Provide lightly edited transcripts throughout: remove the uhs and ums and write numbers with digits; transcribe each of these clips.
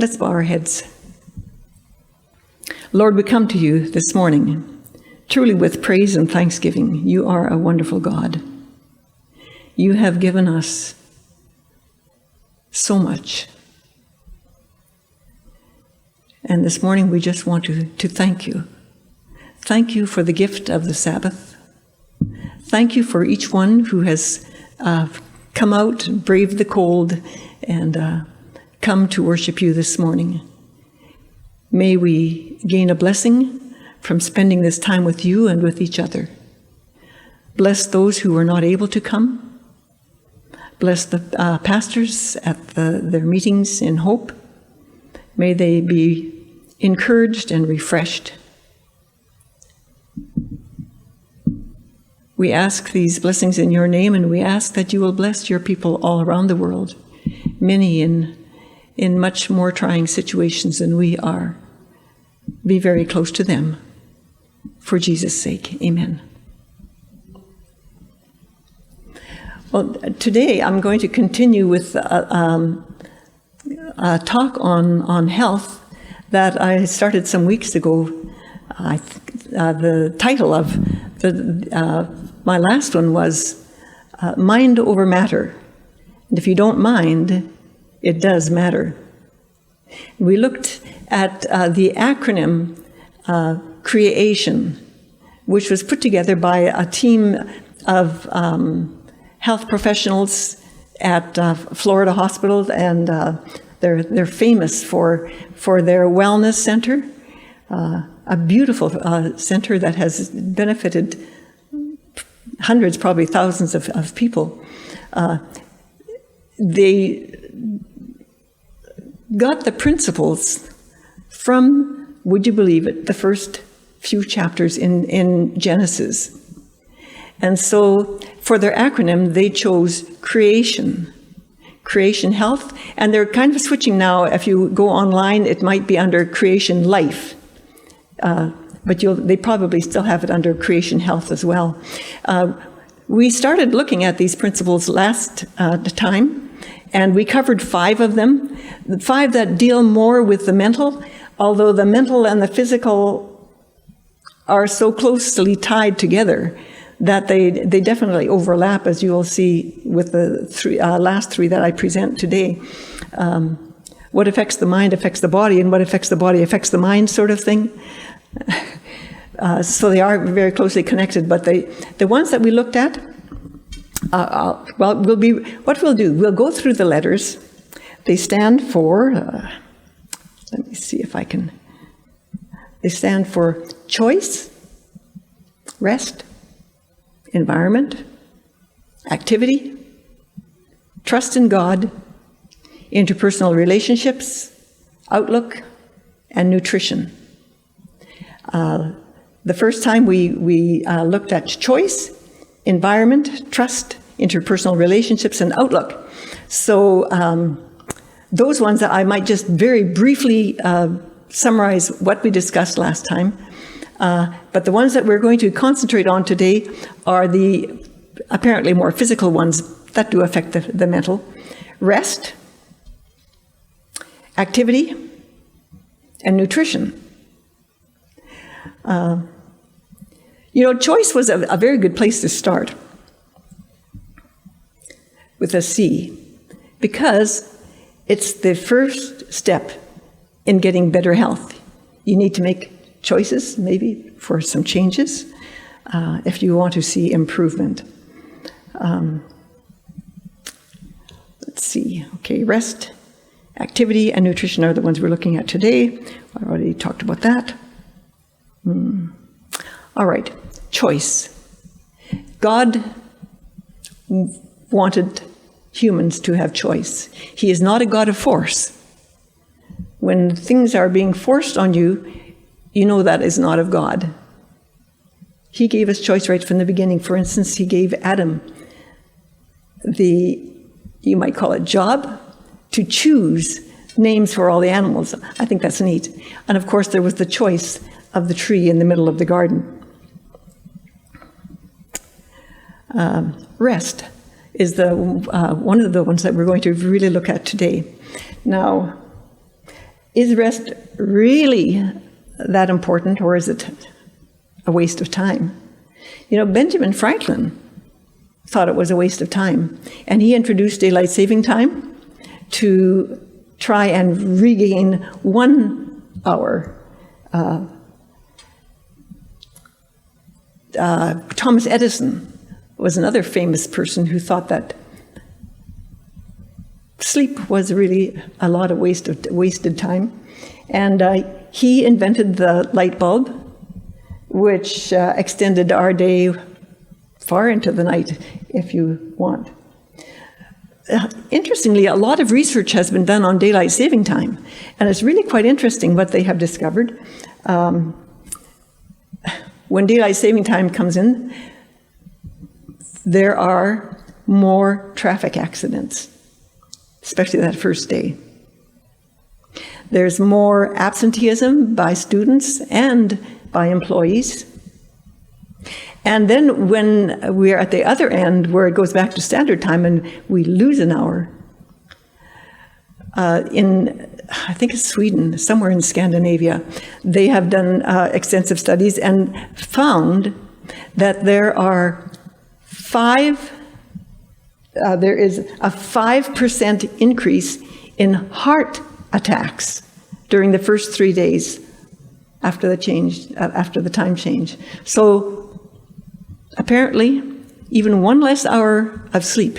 Let's bow our heads. Lord, we come to you this morning, truly with praise and thanksgiving. You are a wonderful God. You have given us so much. And this morning we just want to thank you. Thank you for the gift of the Sabbath. Thank you for each one who has come out, braved the cold, and come to worship you this morning. May we gain a blessing from spending this time with you and with each other. Bless those who were not able to come. Bless the pastors at their meetings in hope. May they be encouraged and refreshed. We ask these blessings in your name, and we ask that you will bless your people all around the world, many in much more trying situations than we are. Be very close to them. For Jesus' sake, amen. Well, today I'm going to continue with a talk on health that I started some weeks ago. The title of my last one was Mind Over Matter. And if you don't mind, it does matter. We looked at the acronym CREATION, which was put together by a team of health professionals at Florida Hospital, and they're famous for their wellness center, a beautiful center that has benefited hundreds, probably thousands of people. They got the principles from, would you believe it, the first few chapters in Genesis. And so for their acronym, they chose CREATION Health, and they're kind of switching now. If you go online, it might be under CREATION Life, but they probably still have it under CREATION Health as well. We started looking at these principles last time, and we covered 5 of them, 5 that deal more with the mental, although the mental and the physical are so closely tied together that they definitely overlap, as you will see with the last 3 that I present today. What affects the mind affects the body, and what affects the body affects the mind, sort of thing. So they are very closely connected, but the ones that we looked at, what we'll do, we'll go through the letters. They stand for, let me see if I can, they stand for choice, rest, environment, activity, trust in God, interpersonal relationships, outlook, and nutrition. The first time we looked at choice, environment, trust, interpersonal relationships, and outlook. So those ones that I might just very briefly summarize what we discussed last time. But the ones that we're going to concentrate on today are the apparently more physical ones that do affect the mental. Rest, activity, and nutrition. Choice was a very good place to start with a C, because it's the first step in getting better health. You need to make choices, maybe, for some changes, if you want to see improvement. Let's see. Okay, rest, activity, and nutrition are the ones we're looking at today. I already talked about that. All right, choice. God wanted humans to have choice. He is not a God of force. When things are being forced on you, you know that is not of God. He gave us choice right from the beginning. For instance, he gave Adam you might call it job, to choose names for all the animals. I think that's neat. And of course, there was the choice of the tree in the middle of the garden. Rest is one of the ones that we're going to really look at today. Now, Is rest really that important, or is it a waste of time? You know, Benjamin Franklin thought it was a waste of time, and he introduced daylight saving time to try and regain 1 hour. Thomas Edison was another famous person who thought that sleep was really a lot of wasted time. And he invented the light bulb, which extended our day far into the night, if you want. Interestingly, a lot of research has been done on daylight saving time, and it's really quite interesting what they have discovered. When daylight saving time comes in, there are more traffic accidents, especially that first day. There's more absenteeism by students and by employees. And then when we're at the other end, where it goes back to standard time and we lose an hour, I think it's Sweden, somewhere in Scandinavia, they have done extensive studies and found that there is a 5% increase in heart attacks during the first 3 days after the time change. So apparently, even 1 less hour of sleep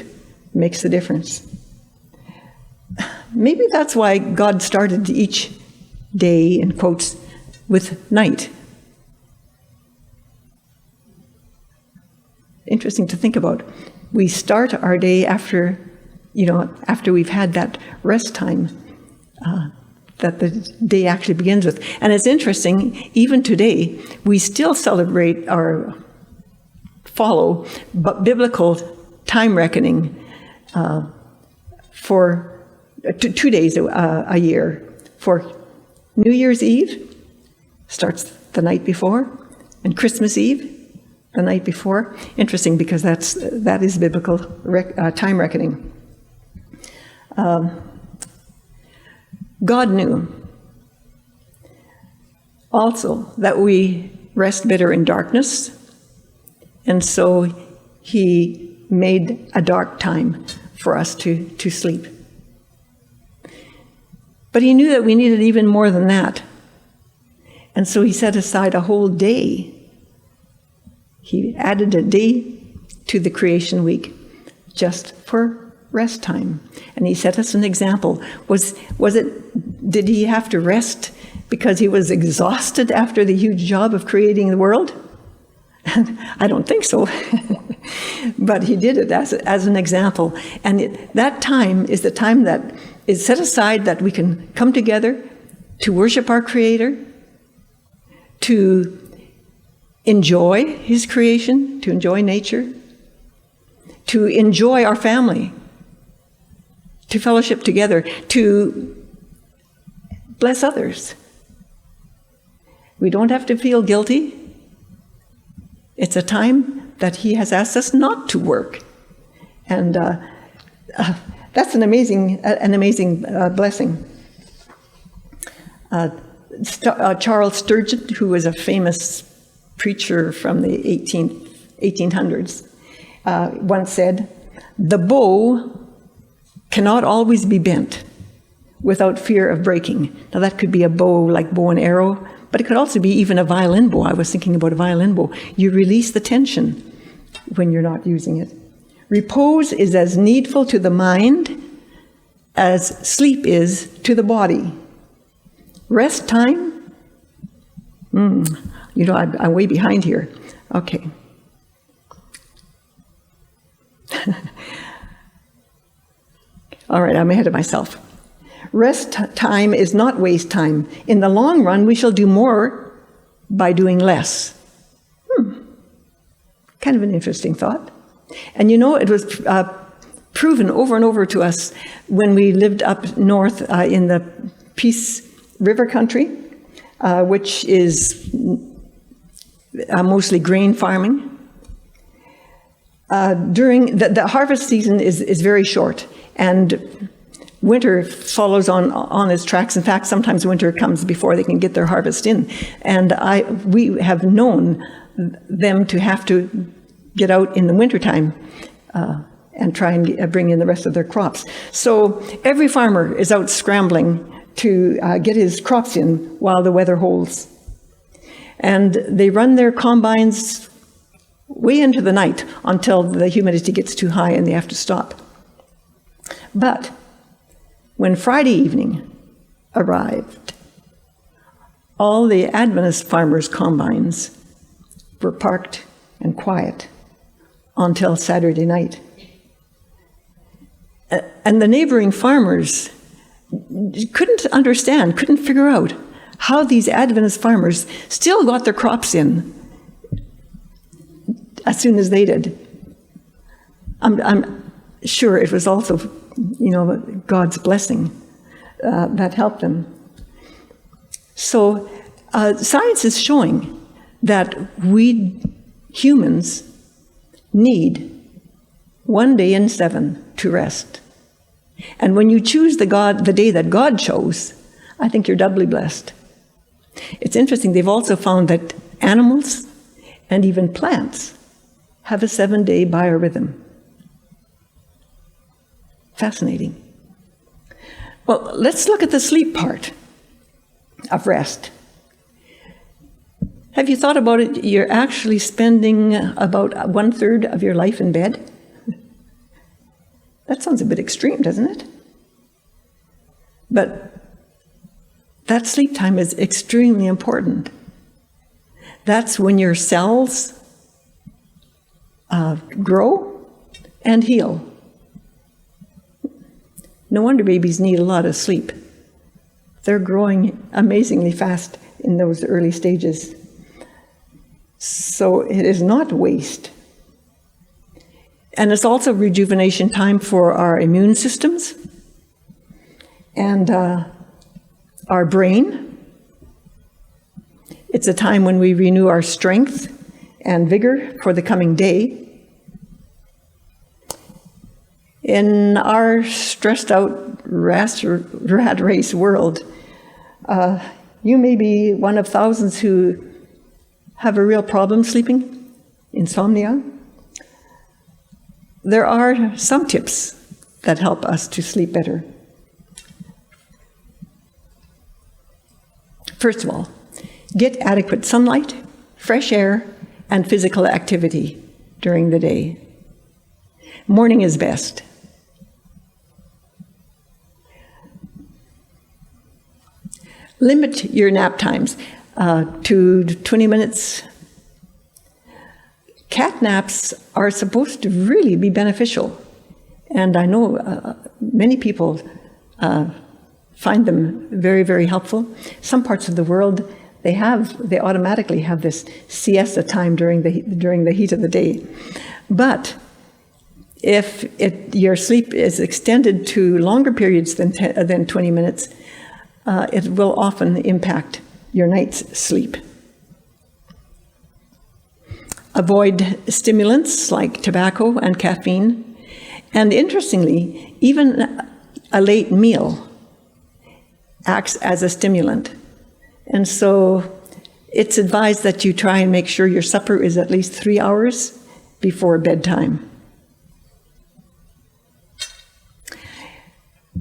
makes a difference. Maybe that's why God started each day, in quotes, with night. Interesting to think about. We start our day after we've had that rest time that the day actually begins with. And it's interesting, even today, we still celebrate or follow biblical time reckoning for 2 days a year. For New Year's Eve, starts the night before, and Christmas Eve, the night before. Interesting, because that is biblical time reckoning. God knew also that we rest better in darkness, and so he made a dark time for us to sleep. But he knew that we needed even more than that. And so he set aside a whole day. He added a day to the creation week just for rest time. And he set us an example. Did he have to rest because he was exhausted after the huge job of creating the world? I don't think so. But he did it as an example. And that time is the time that is set aside that we can come together to worship our Creator, to enjoy His creation, to enjoy nature, to enjoy our family, to fellowship together, to bless others. We don't have to feel guilty. It's a time that He has asked us not to work. And that's an amazing blessing. Charles Sturgeon, who was a famous preacher from the 1800s, once said, "The bow cannot always be bent without fear of breaking." Now that could be a bow like bow and arrow, but it could also be even a violin bow. I was thinking about a violin bow. You release the tension when you're not using it. Repose is as needful to the mind as sleep is to the body. Rest time? I'm way behind here. Okay. All right, I'm ahead of myself. Rest time is not waste time. In the long run, we shall do more by doing less. Kind of an interesting thought. And it was proven over and over to us when we lived up north in the Peace River country, which is mostly grain farming. During the harvest season is very short, and winter follows on its tracks. In fact, sometimes winter comes before they can get their harvest in. And we have known them to have to get out in the wintertime and try and bring in the rest of their crops. So every farmer is out scrambling to get his crops in while the weather holds. And they run their combines way into the night until the humidity gets too high and they have to stop. But when Friday evening arrived, all the Adventist farmers' combines were parked and quiet until Saturday night. And the neighboring farmers couldn't understand, couldn't figure out how these Adventist farmers still got their crops in as soon as they did. I'm sure it was also, God's blessing that helped them. So science is showing that we humans need 1 day in 7 to rest. And when you choose the day that God chose, I think you're doubly blessed. It's interesting, they've also found that animals and even plants have a 7-day biorhythm. Fascinating. Well, let's look at the sleep part of rest. Have you thought about it? You're actually spending about 1/3 of your life in bed. That sounds a bit extreme, doesn't it? But that sleep time is extremely important. That's when your cells grow and heal. No wonder babies need a lot of sleep. They're growing amazingly fast in those early stages. So it is not waste. And it's also rejuvenation time for our immune systems and our brain. It's a time when we renew our strength and vigor for the coming day. In our stressed out rat race world, you may be one of thousands who have a real problem sleeping, insomnia. There are some tips that help us to sleep better. First of all, get adequate sunlight, fresh air, and physical activity during the day. Morning is best. Limit your nap times to 20 minutes. Cat naps are supposed to really be beneficial, and I know many people find them very, very helpful. Some parts of the world, they automatically have this siesta time during the heat of the day. But if your sleep is extended to longer periods than 20 minutes, it will often impact your night's sleep. Avoid stimulants like tobacco and caffeine. And interestingly, even a late meal acts as a stimulant. And so it's advised that you try and make sure your supper is at least 3 hours before bedtime.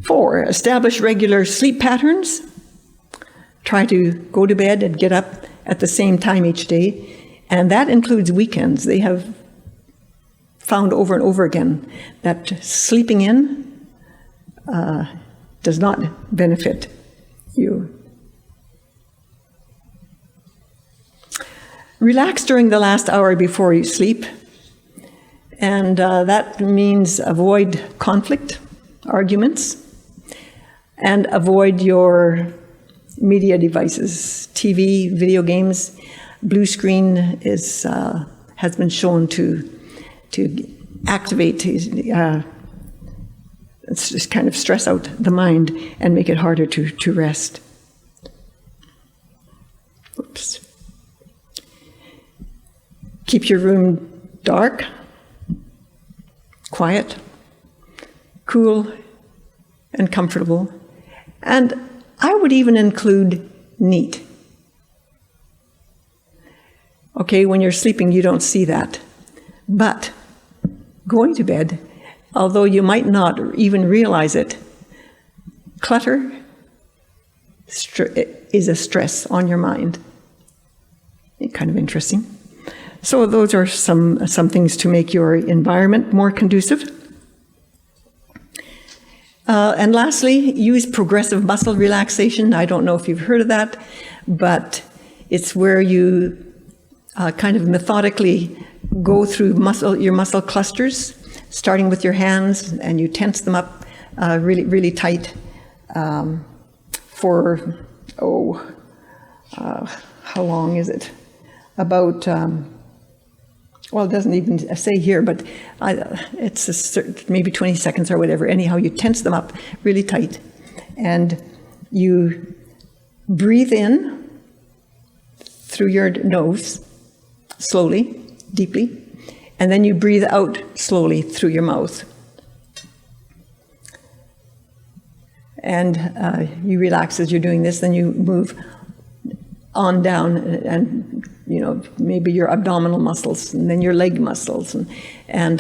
4, establish regular sleep patterns. Try to go to bed and get up at the same time each day. And that includes weekends. They have found over and over again that sleeping in does not benefit you. Relax during the last hour before you sleep. And that means avoid conflict, arguments, and avoid your media devices, TV, video games. Blue screen has been shown to activate, just kind of stress out the mind and make it harder to rest. Oops. Keep your room dark, quiet, cool, and comfortable. And I would even include neat. Okay, when you're sleeping, you don't see that. But going to bed, although you might not even realize it, clutter is a stress on your mind. Kind of interesting. So those are some things to make your environment more conducive. And lastly, use progressive muscle relaxation. I don't know if you've heard of that, but it's where you kind of methodically go through your muscle clusters, starting with your hands, and you tense them up really, really tight for, how long is it? About, well, it doesn't even say here, but it's maybe 20 seconds or whatever. Anyhow, you tense them up really tight, and you breathe in through your nose, slowly, deeply, and then you breathe out slowly through your mouth. And you relax as you're doing this, then you move on down, and maybe your abdominal muscles, and then your leg muscles, and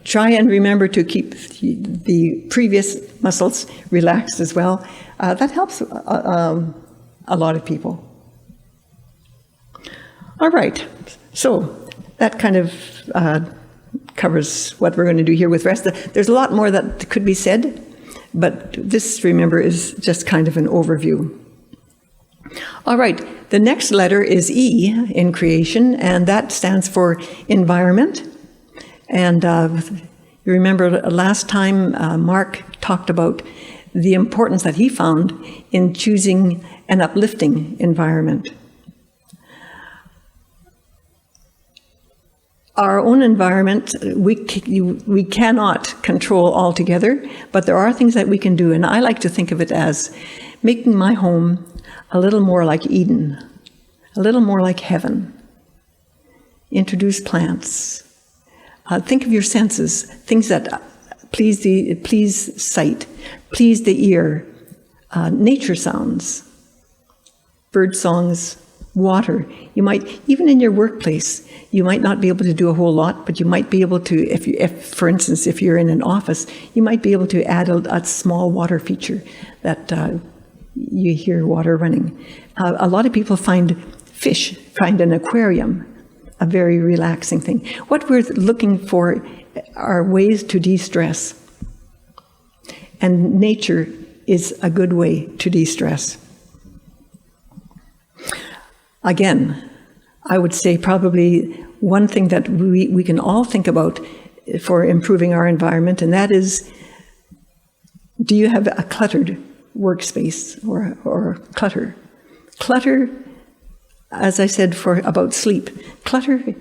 try and remember to keep the previous muscles relaxed as well. That helps a lot of people. All right, so that kind of covers what we're going to do here with rest. There's a lot more that could be said, but this, remember, is just kind of an overview. All right, the next letter is E in creation, and that stands for environment. And you remember last time Mark talked about the importance that he found in choosing an uplifting environment. Our own environment, we cannot control altogether, but there are things that we can do, and I like to think of it as making my home a little more like Eden, a little more like heaven. Introduce plants. Think of your senses, things that please sight, please the ear, nature sounds, bird songs, water. You might, even in your workplace, you might not be able to do a whole lot, but you might be able to, if for instance, if you're in an office, you might be able to add a small water feature that you hear water running. A lot of people find an aquarium a very relaxing thing. What we're looking for are ways to de-stress. And nature is a good way to de-stress. Again, I would say probably one thing that we can all think about for improving our environment, and that is, do you have a cluttered workspace or clutter? Clutter, as I said about sleep, clutter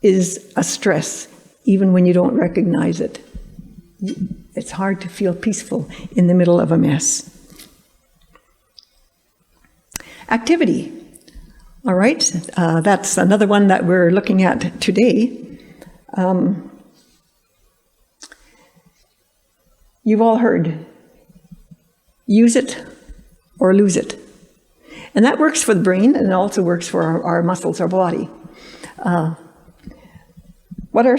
is a stress even when you don't recognize it. It's hard to feel peaceful in the middle of a mess. Activity. All right, that's another one that we're looking at today. You've all heard, use it or lose it. And that works for the brain, and it also works for our muscles, our body. What are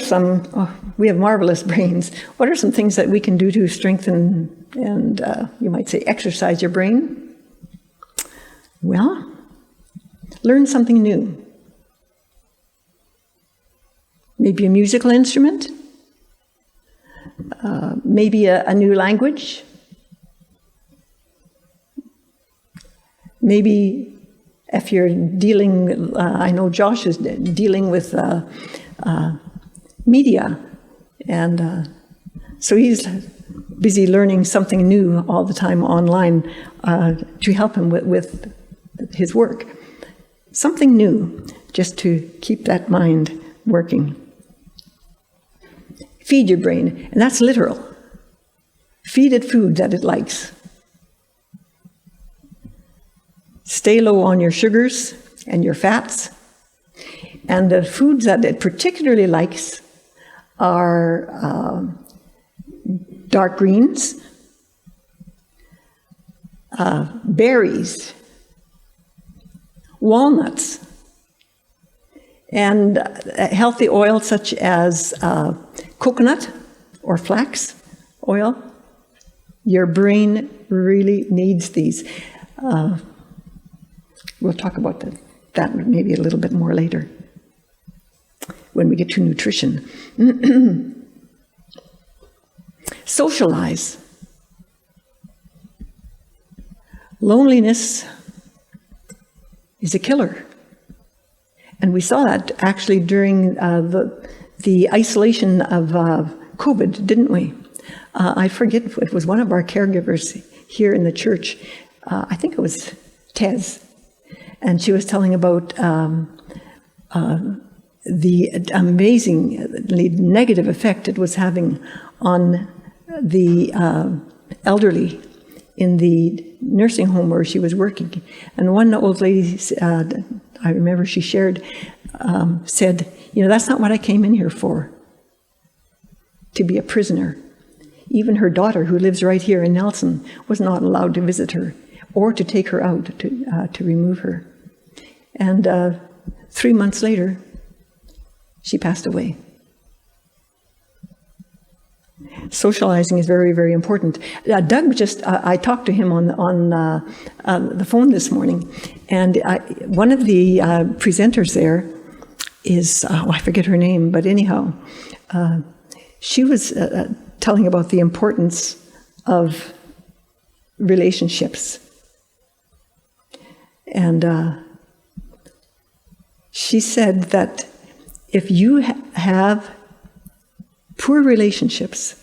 we have marvelous brains. What are some things that we can do to strengthen and, you might say, exercise your brain? Well, learn something new. Maybe a musical instrument, maybe a new language, maybe if you're dealing, I know Josh is dealing with media, and so he's busy learning something new all the time online to help him with his work. Something new, just to keep that mind working. Feed your brain, and that's literal. Feed it food that it likes. Stay low on your sugars and your fats. And the foods that it particularly likes are dark greens, berries, walnuts, and healthy oil such as coconut or flax oil. Your brain really needs these. We'll talk about that maybe a little bit more later when we get to nutrition. Socialize. Loneliness is a killer. And we saw that actually during the isolation of COVID, didn't we? I forget, it was one of our caregivers here in the church. I think it was Tez. And she was telling about the amazingly negative effect it was having on the elderly in the nursing home where she was working. And one old lady, I remember she shared, said, that's not what I came in here for, to be a prisoner. Even her daughter, who lives right here in Nelson, was not allowed to visit her or to take her out to remove her. And 3 months later, she passed away. Socializing is very, very important. Doug I talked to him on the phone this morning, and one of the presenters there is, I forget her name, but anyhow, she was telling about the importance of relationships. And she said that if you have poor relationships,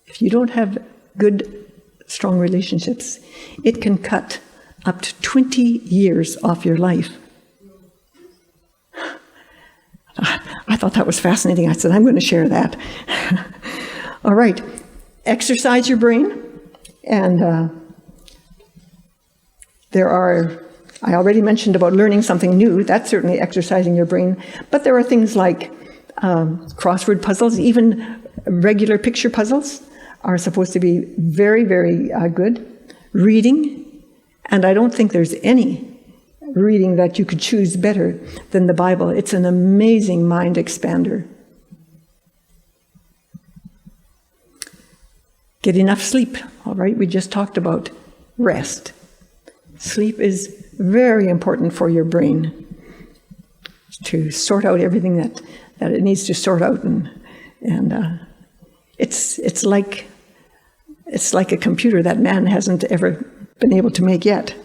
if you don't have good, strong relationships, it can cut up to 20 years off your life. I thought that was fascinating. I said, I'm going to share that. All right. Exercise your brain. And I already mentioned about learning something new. That's certainly exercising your brain. But there are things like crossword puzzles, even regular picture puzzles are supposed to be very, very good. Reading, and I don't think there's any reading that you could choose better than the Bible. It's an amazing mind expander. Get enough sleep, all right? We just talked about rest. Sleep is very important for your brain to sort out everything that it needs to sort out, and it's like a computer that man hasn't ever been able to make yet.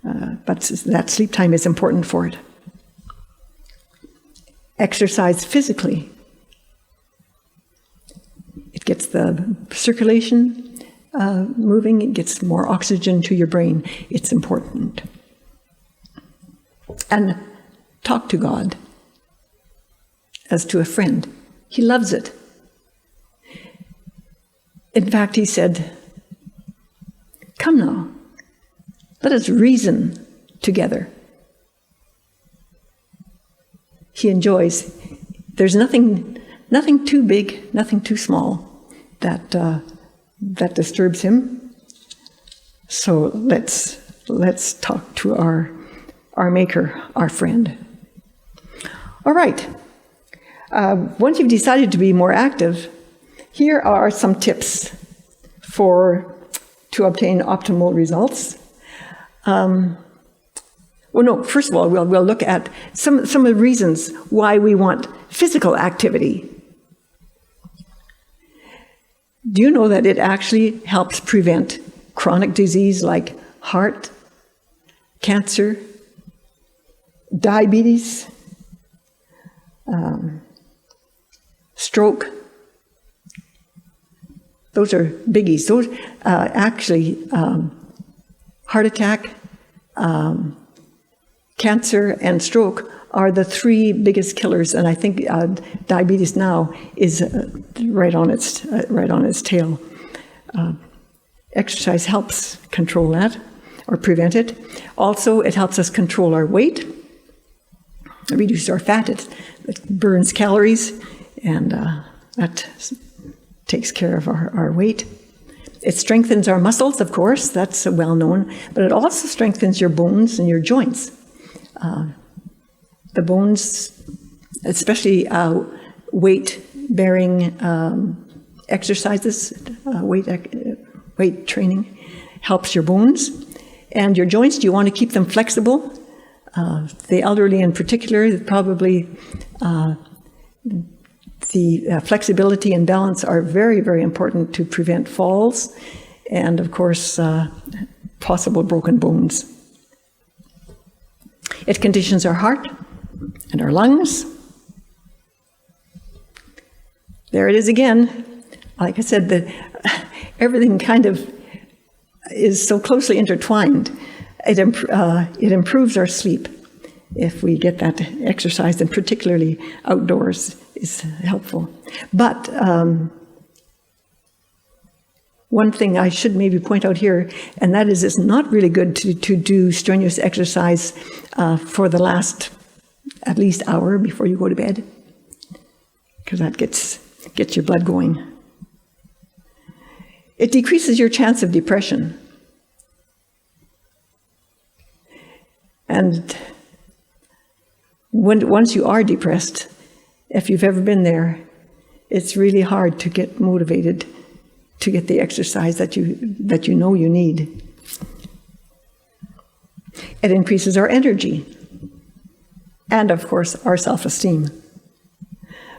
But that sleep time is important for it. Exercise physically. It gets the circulation moving. It gets more oxygen to your brain. It's important. And talk to God as to a friend. He loves it. In fact, he said, "Come now, let us reason together." He enjoys. There's nothing too big, nothing too small that disturbs him. So let's talk to our Maker, our friend. All right. Once you've decided to be more active, here are some tips to obtain optimal results. First of all, we'll look at some of the reasons why we want physical activity. Do you know that it actually helps prevent chronic disease like heart, cancer, diabetes, stroke? Those are biggies. Those heart attack, cancer, and stroke are the three biggest killers, and I think diabetes now is right on its tail. Exercise helps control that or prevent it. Also, it helps us control our weight, reduce our fat. It burns calories, and that takes care of our weight. It strengthens our muscles, of course, that's well known, but it also strengthens your bones and your joints. The bones, especially weight-bearing exercises, weight training, helps your bones. And your joints, do you want to keep them flexible? The elderly in particular, probably the flexibility and balance are very, very important to prevent falls and, of course, possible broken bones. It conditions our heart and our lungs. There it is again. Like I said, everything kind of is so closely intertwined. It improves our sleep if we get that exercise, and particularly outdoors is helpful. But one thing I should maybe point out here, and that is it's not really good to do strenuous exercise for the last at least hour before you go to bed, because that gets your blood going. It decreases your chance of depression. And once you are depressed, if you've ever been there, it's really hard to get motivated to get the exercise that you know you need. It increases our energy and, of course, our self-esteem.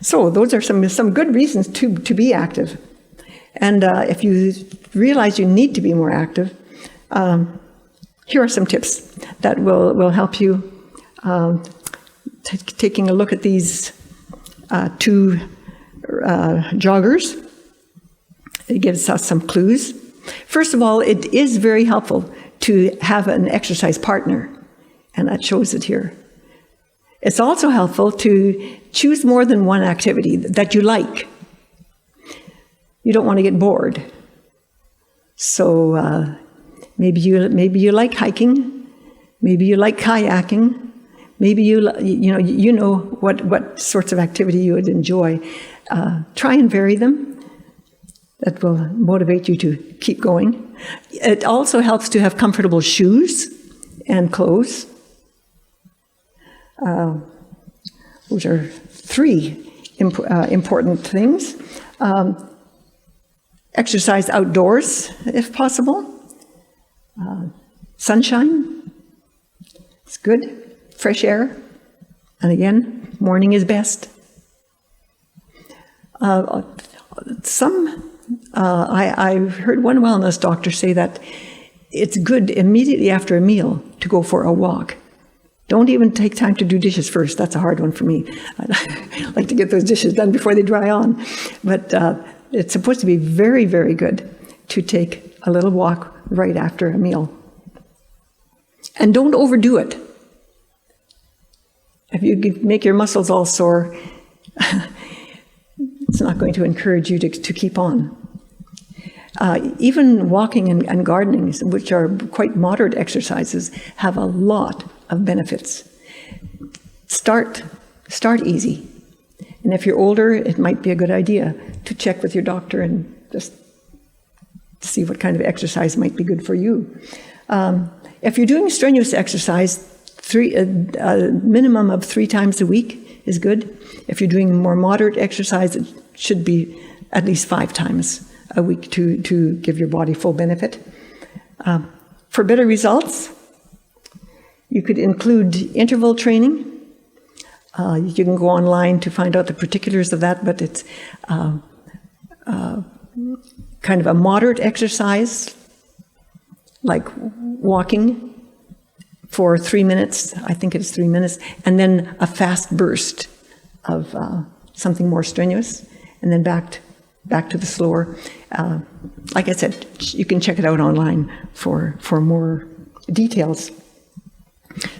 So those are some good reasons to be active. And if you realize you need to be more active, here are some tips that will help you. Taking a look at these two joggers, it gives us some clues. First of all, it is very helpful to have an exercise partner, and that shows it here. It's also helpful to choose more than one activity that you like. You don't want to get bored. So maybe you like hiking, maybe you like kayaking, maybe you know what sorts of activity you would enjoy. Try and vary them. That will motivate you to keep going. It also helps to have comfortable shoes and clothes. Those are three important things. Exercise outdoors, if possible. Sunshine, it's good. Fresh air. And again, morning is best. I've heard one wellness doctor say that it's good immediately after a meal to go for a walk. Don't even take time to do dishes first. That's a hard one for me. I like to get those dishes done before they dry on. But it's supposed to be very, very good to take a little walk right after a meal. And don't overdo it. If you make your muscles all sore, it's not going to encourage you to keep on. Even walking and gardening, which are quite moderate exercises, have a lot of benefits. Start easy. And if you're older, it might be a good idea to check with your doctor and just see what kind of exercise might be good for you. If you're doing strenuous exercise, a minimum of 3 times a week is good. If you're doing more moderate exercise, it should be at least 5 times a week to give your body full benefit. For better results, you could include interval training. You can go online to find out the particulars of that, but it's kind of a moderate exercise, like walking for 3 minutes, I think it's 3 minutes, and then a fast burst of something more strenuous, and then back to the slower. Like I said, you can check it out online for more details.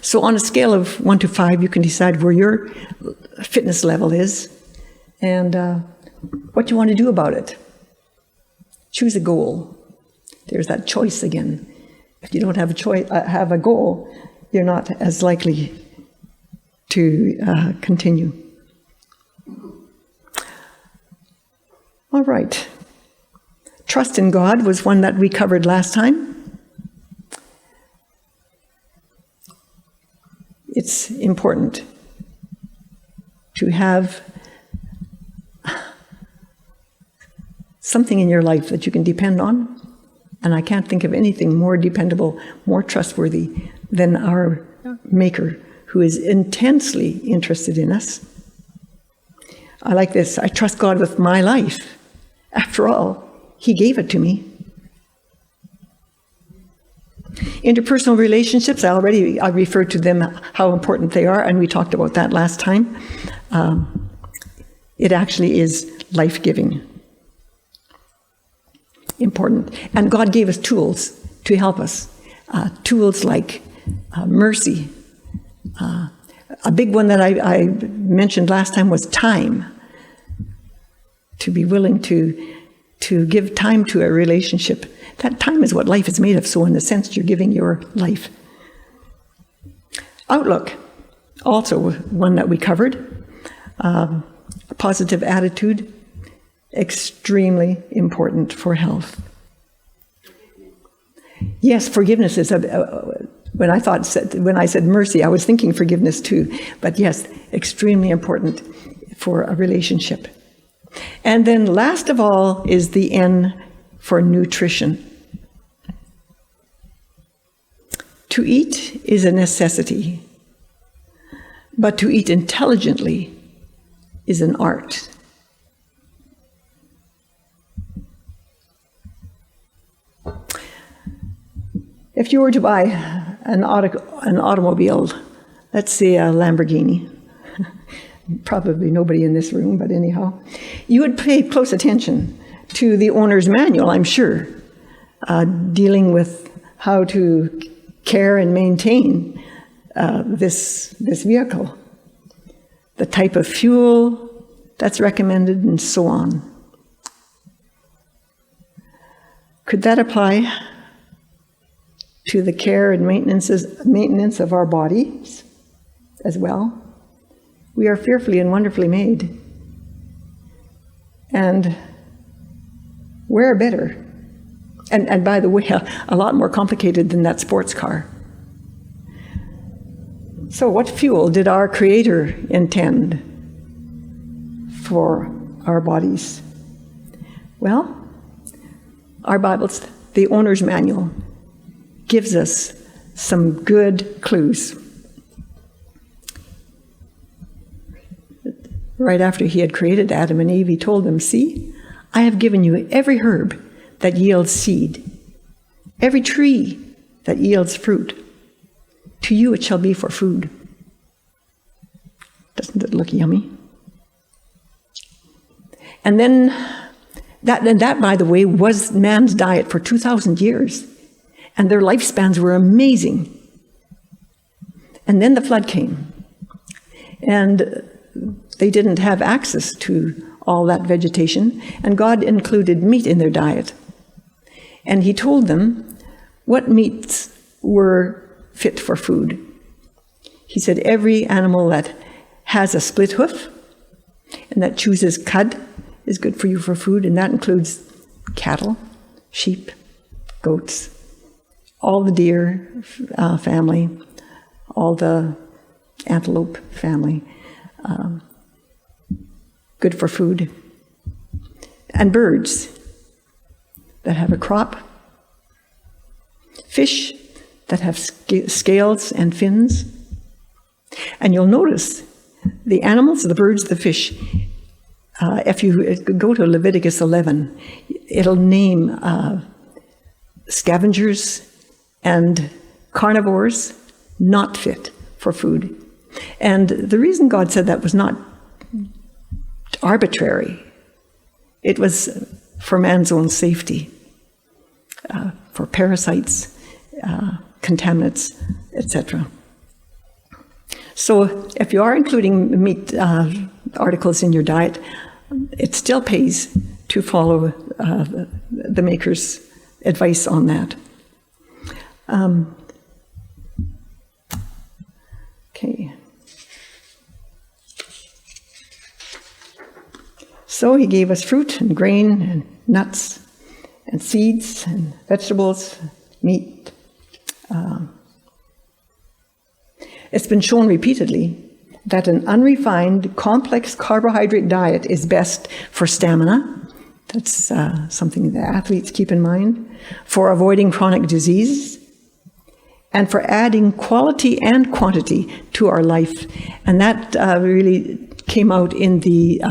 So on a scale of 1 to 5, you can decide where your fitness level is and what you want to do about it. Choose a goal. There's that choice again. If you don't have a goal, you're not as likely to continue. All right. Trust in God was one that we covered last time. It's important to have something in your life that you can depend on. And I can't think of anything more dependable, more trustworthy than our Maker, who is intensely interested in us. I like this. I trust God with my life. After all, He gave it to me. Interpersonal relationships, I referred to them, how important they are, and we talked about that last time. It actually is life-giving. Important. And God gave us tools to help us. Tools like mercy. A big one that I mentioned last time was time. To be willing to give time to a relationship. That time is what life is made of, so in a sense you're giving your life. Outlook, also one that we covered. A positive attitude, extremely important for health. Yes, forgiveness is when I said mercy, I was thinking forgiveness too. But yes, extremely important for a relationship. And then last of all is the N for nutrition. To eat is a necessity, but to eat intelligently is an art. If you were to buy an automobile, let's say a Lamborghini, probably nobody in this room, but anyhow, you would pay close attention to the owner's manual, I'm sure, dealing with how to care and maintain this vehicle, the type of fuel that's recommended, and so on. Could that apply to the care and maintenance of our bodies as well? We are fearfully and wonderfully made. And where better? And by the way, a lot more complicated than that sports car. So what fuel did our Creator intend for our bodies? Well, our Bibles, the owner's manual, gives us some good clues. Right after He had created Adam and Eve, He told them, "See, I have given you every herb that yields seed, every tree that yields fruit. To you it shall be for food." Doesn't it look yummy? And then, that, by the way, was man's diet for 2,000 years. And their lifespans were amazing. And then the flood came. And they didn't have access to all that vegetation. And God included meat in their diet. And He told them what meats were fit for food. He said every animal that has a split hoof and that chooses cud is good for you for food. And that includes cattle, sheep, goats, all the deer family, all the antelope family, good for food. And birds that have a crop, fish that have scales and fins. And you'll notice the animals, the birds, the fish, if you go to Leviticus 11, it'll name scavengers and carnivores not fit for food. And the reason God said that was not arbitrary. It was for man's own safety, for parasites, contaminants, etc. So if you are including meat articles in your diet, it still pays to follow the Maker's advice on that. Okay. So He gave us fruit and grain and nuts and seeds and vegetables, meat. It's been shown repeatedly that an unrefined, complex carbohydrate diet is best for stamina. That's something that athletes keep in mind, for avoiding chronic disease, and for adding quality and quantity to our life. And that really came out in the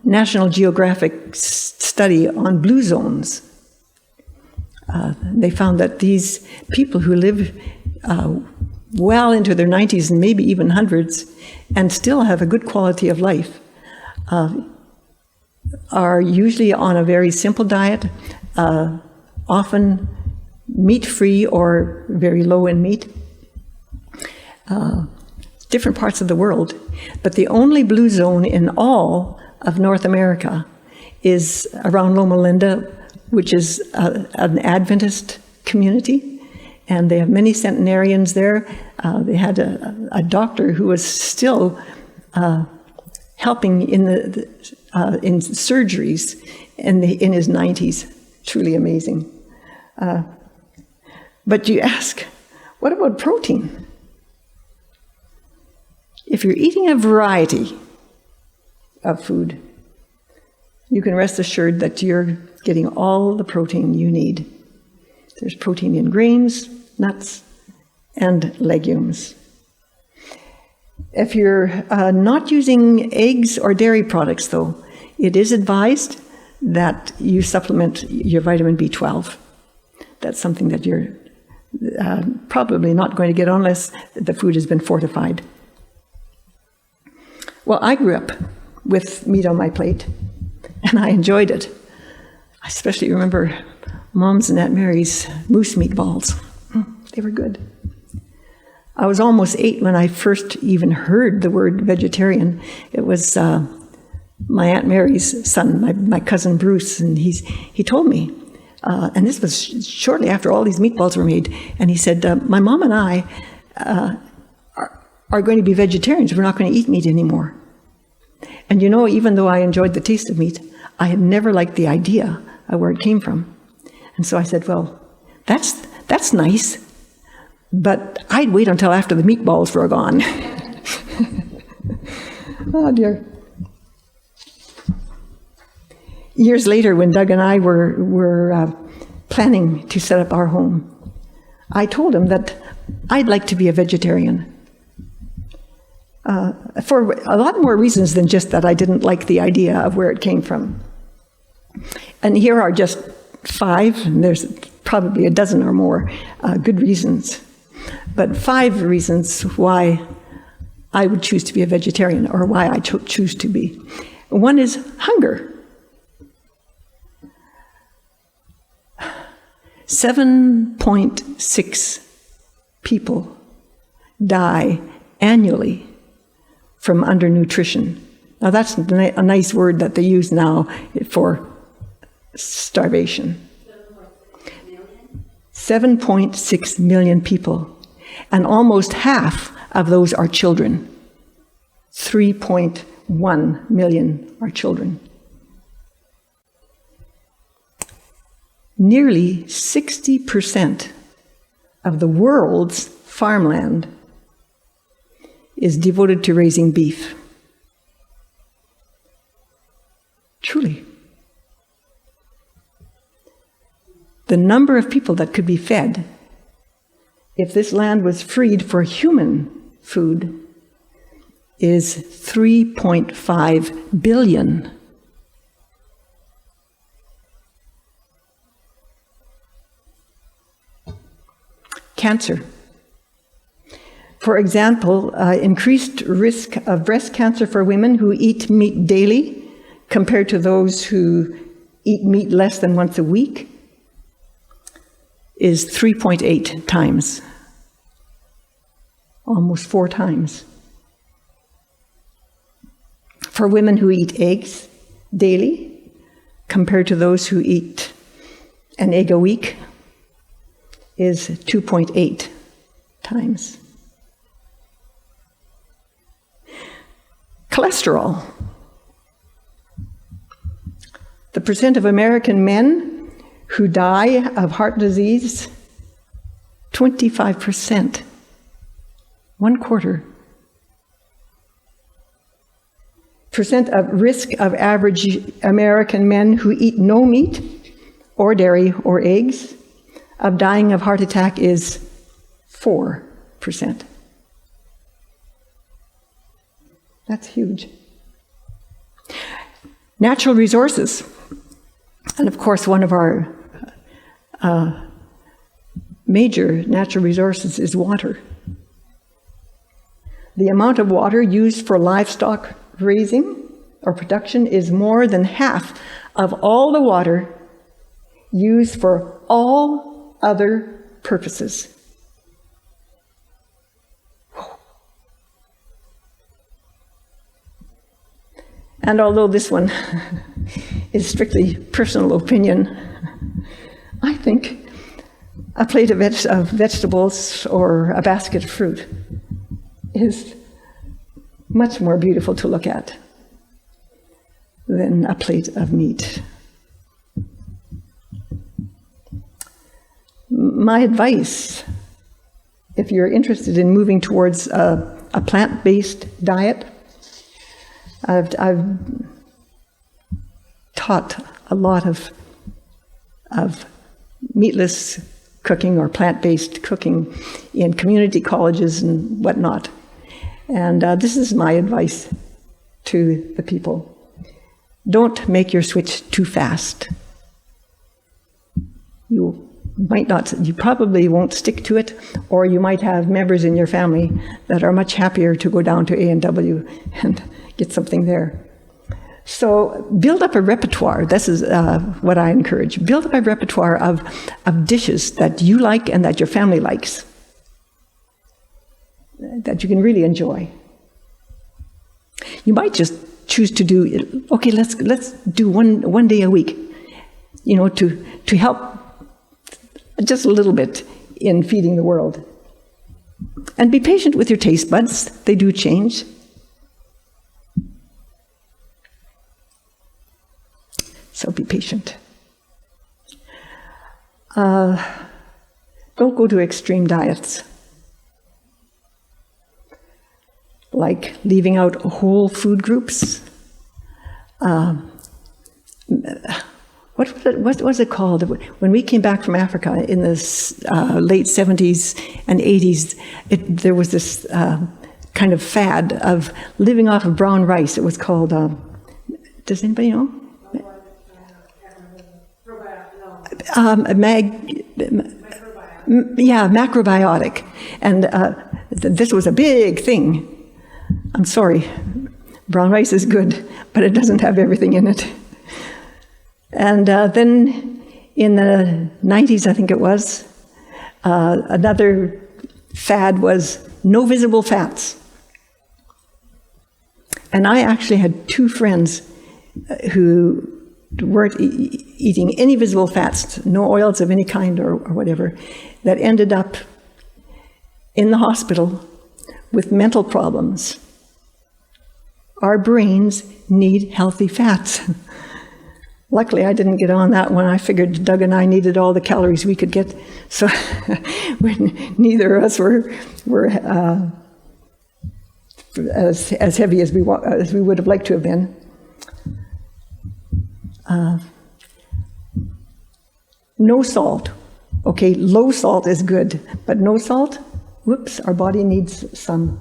National Geographic study on blue zones. They found that these people who live well into their 90s and maybe even hundreds and still have a good quality of life are usually on a very simple diet, often meat-free or very low in meat. Different parts of the world. But the only blue zone in all of North America is around Loma Linda, which is an Adventist community. And they have many centenarians there. They had a doctor who was still helping in surgeries in his 90s. Truly amazing. But you ask, what about protein? If you're eating a variety of food, you can rest assured that you're getting all the protein you need. There's protein in grains, nuts, and legumes. If you're not using eggs or dairy products, though, it is advised that you supplement your vitamin B12. That's something that you're probably not going to get unless the food has been fortified. Well, I grew up with meat on my plate, and I enjoyed it. I especially remember Mom's and Aunt Mary's moose meatballs. They were good. I was almost 8 when I first even heard the word vegetarian. It was my Aunt Mary's son, my cousin Bruce, and he told me, and this was shortly after all these meatballs were made, and he said, my mom and I are going to be vegetarians. We're not going to eat meat anymore. And you know, even though I enjoyed the taste of meat, I had never liked the idea of where it came from. And so I said, well, that's nice, but I'd wait until after the meatballs were gone. Oh, dear. Years later, when Doug and I were planning to set up our home, I told him that I'd like to be a vegetarian. For a lot more reasons than just that I didn't like the idea of where it came from. And here are just 5, and there's probably a dozen or more good reasons. But 5 reasons why I would choose to be a vegetarian, or why I choose to be. One is hunger. 7.6 people die annually from undernutrition. Now that's a nice word that they use now for starvation. 7.6 million people, and almost half of those are children. 3.1 million are children. Nearly 60% of the world's farmland is devoted to raising beef. Truly. The number of people that could be fed if this land was freed for human food is 3.5 billion. Cancer. For example, increased risk of breast cancer for women who eat meat daily compared to those who eat meat less than once a week is 3.8 times, almost 4 times. For women who eat eggs daily compared to those who eat an egg a week is 2.8 times. Cholesterol. The percent of American men who die of heart disease, 25%. 1/4. Percent of risk of average American men who eat no meat or dairy or eggs of dying of heart attack is 4%. That's huge. Natural resources. And of course, one of our major natural resources is water. The amount of water used for livestock raising or production is more than half of all the water used for all other purposes. And although this one is strictly personal opinion, I think a plate of vegetables or a basket of fruit is much more beautiful to look at than a plate of meat. My advice, if you're interested in moving towards a plant-based diet, I've taught a lot of meatless cooking or plant-based cooking in community colleges and whatnot. And this is my advice to the people. Don't make your switch too fast. You probably won't stick to it, or you might have members in your family that are much happier to go down to A&W and get something there. So build up a repertoire. This is what I encourage. Build up a repertoire of dishes that you like and that your family likes, that you can really enjoy. You might just choose to do, okay, let's do one day a week, to help just a little bit in feeding the world. And be patient with your taste buds. They do change. So be patient. Don't go to extreme diets, like leaving out whole food groups. What was it called? When we came back from Africa in the late 70s and 80s, there was this kind of fad of living off of brown rice. It was called, does anybody know? Macrobiotic. And this was a big thing. I'm sorry, brown rice is good, but it doesn't have everything in it. And then in the 90s, I think it was, another fad was no visible fats. And I actually had 2 friends who weren't eating any visible fats, no oils of any kind or whatever, that ended up in the hospital with mental problems. Our brains need healthy fats. Luckily, I didn't get on that one. I figured Doug and I needed all the calories we could get, so when neither of us were as heavy as we would have liked to have been. No salt. Okay, low salt is good, but no salt, whoops, our body needs some.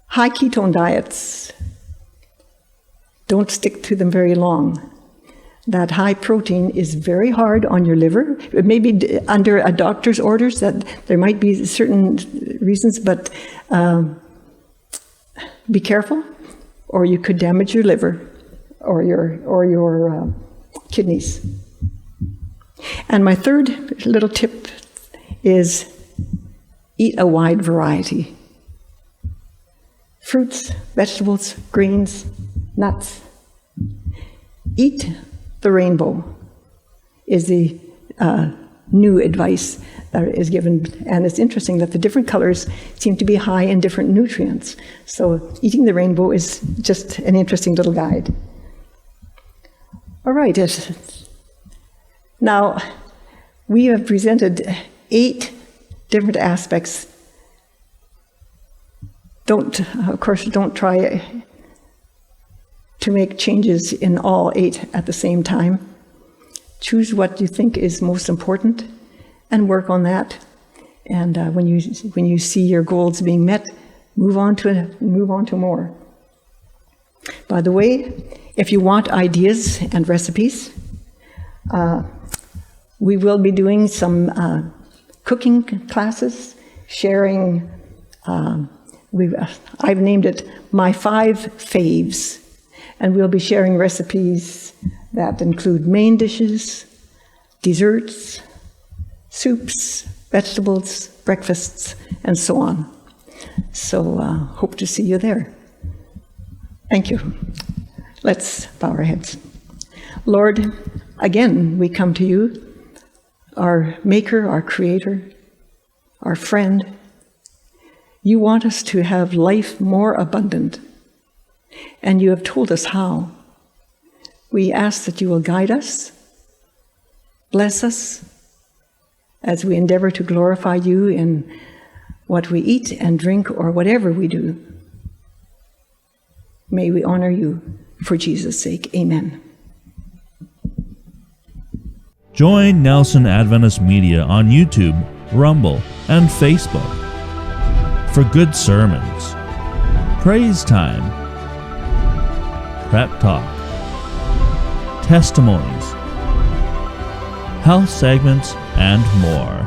High ketone diets. Don't stick to them very long. That high protein is very hard on your liver. It may be under a doctor's orders, that there might be certain reasons, but be careful, or you could damage your liver or your kidneys. And my third little tip is eat a wide variety. Fruits, vegetables, greens, nuts. Eat the rainbow is the new advice that is given. And it's interesting that the different colors seem to be high in different nutrients. So eating the rainbow is just an interesting little guide. All right. Now, we have presented 8 different aspects. Don't try to make changes in all 8 at the same time. Choose what you think is most important and work on that. And when you see your goals being met, move on to more. By the way, if you want ideas and recipes, we will be doing some cooking classes, sharing. I've named it My 5 Faves, and we'll be sharing recipes that include main dishes, desserts, soups, vegetables, breakfasts, and so on. So hope to see you there. Thank you. Let's bow our heads. Lord, again, we come to you, our Maker, our Creator, our friend. You want us to have life more abundant, and you have told us how. We ask that you will guide us, bless us, as we endeavor to glorify you in what we eat and drink or whatever we do. May we honor you for Jesus' sake. Amen. Join Nelson Adventist Media on YouTube, Rumble, and Facebook for good sermons, praise time, prep talk, testimonies, health segments, and more.